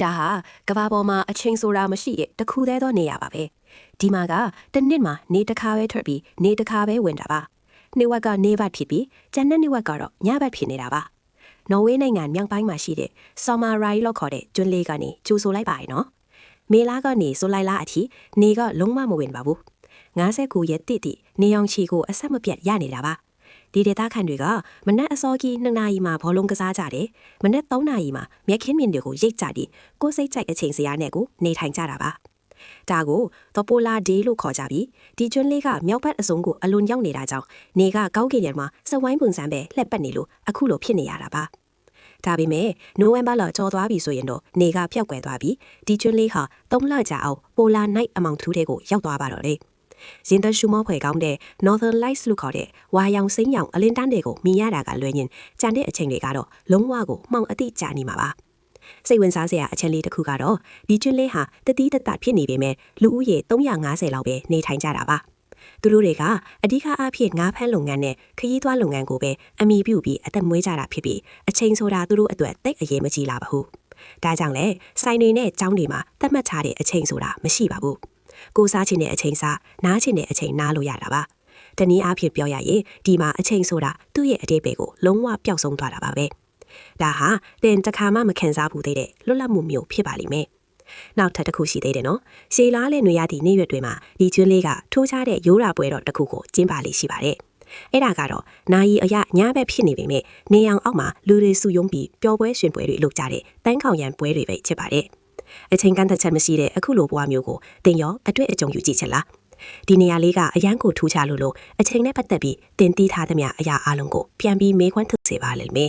ဒါဟာကဘာပေါ်မှာအချိန်ဆိုတာမရှိရဲ့တခုတည်းသောနေရပါပဲဒီမှာကတစ်နှစ်မှာနေတစ်ခါပဲထွက်ပြီးနေတစ်ခါပဲဝင်တာပါနေဝက်ကနေဘတ်ဖြစ်ပြီးကျန်တဲ့နေဝက်ကတော့ညဘတ်ဖြစ်နေတာပါနော်ဝေးနိုင်ငံမြောက်ပိုင်းမှာရှိတဲ့ Summer Ride လို့ခေါ်တဲ့ကျွန်းလေးကနေကျူဆိုလိုက်ပါရဲ့နော်မေလာကနေဆိုလိုက်လားအထိနေကလုံးဝမဝင်ပါဘူး59ရက်တိနေအောင်ချီကိုအဆက်မပြတ်ရနေတာပါဒီဒေသခံတွေကမနက်အစောကြီး2နာရီမှာဘောလုံးကစားကြတယ်မနက်3နာရီမှာမြက်ခင်းမြင်တွေကိုရိတ်ကြပြီးကိုယ်စိတ်ကြိုက်အချိန်စရာနဲ့ကိုနေထိုင်ကြတာပါဒါကို The Polar Day လို့ခေါ်ကြပြီးဒီကျွန်းလေးကမြောက်ဘက်အစုံကိုအလွန်ရောက်နေတာကြောင့်နေကကောင်းကင်ရံမှာစဝိုင်းပုံစံပဲလှက်ပတ်နေလို့အခုလိုဖြစ်နေရတာပါဒါပေမဲ့နိုဝင်ဘာလကျော်သွားပြီဆိုရင်တော့နေကပျောက်ကွယ်သွားပြီးဒီကျွန်းလေးဟာ3လကြာအောင် Polar Night အမောင်ထူးတဲ့ကိုရောက်သွားပါတော့တယ်ရင်တရှုမောဖွယ်ကောင်းတဲ့ Northern Lights လို့ခေါ်တဲ့ဝါရောင်စိမ်းရောင်အလင်းတန်းတွေကိုမြင်ရတာကလွယ်ရင်ကြံတဲ့အချိန်တွေကတော့လုံးဝကိုမှောင်အတိကြာနေမှာပါစိတ်ဝင်စားစရာအချက်လေးတစ်ခုကတော့ဒီကျွန်းလေးဟာတတိတတဖြစ်နေပေမဲ့လူဦးရေ350လောက်ပဲနေထိုင်ကြတာပါသူတို့တွေကအဓိကအားဖြင့်ငါးဖမ်းလုပ်ငန်းနဲ့ခရီးသွားလုပ်ငန်းကိုပဲအမိပြုပြီးအသက်မွေးကြတာဖြစ်ပြီးအချိန်ဆိုတာသူတို့အတွက်တိတ်အရေးမကြီးလာပါဘူးဒါကြောင့်လဲစိုင်းတွေနဲ့ကျောင်းတွေမှာသတ်မှတ်ထားတဲ့အချိန်ဆိုတာမရှိပါဘူးကိုစားချင်တဲ့အချိန်စားနားချင်တဲ့အချိန်နားလို့ရတာပါတနည်းအားဖြင့်ပြောရရင်ဒီမှာအချိန်ဆိုတာသူ့ရဲ့အတိတ်ပဲကိုလုံးဝပျောက်ဆုံးသွားတာပါပဲဒါဟာတင်တခါမှမခံစားဘူးသေးတဲ့လွတ်လပ်မှုမျိုးဖြစ်ပါလိမ့်မယ်နောက်ထပ်တစ်ခုရှိသေးတယ်နော်ရှေးလားတဲ့နေရာဒီနေ့ရွက်တွေမှာဒီကျွန်းလေးကထိုးခြားတဲ့ရိုးရာပွဲတော်တစ်ခုကိုကျင်းပလေးရှိပါတယ်အဲ့ဒါကတော့နာယီအရညဘက်ဖြစ်နေပေမဲ့နေအောင်အောက်မှာလူတွေစုယုံပြီးပျော်ပွဲရွှင်ပွဲတွေလုပ်ကြတဲ့တန်းခေါင်ရံပွဲတွေပဲဖြစ်ပါတယ်အချိန်ကန့်သက်ချက်မရှိတဲ့အခုလိုဘဝမျိုးကိုတင်ရောအတွေ့အကြုံယူကြည့်ချက်လားဒီနေရာလေးကအရန်ကိုထူးခြားလို့အချိန်နဲ့ပတ်သက်ပြီးတင်တီးထားသမျှအရာအလုံးကိုပြန်ပြီးမေးခွန်းထုတ်စေပါလိမ့်မယ်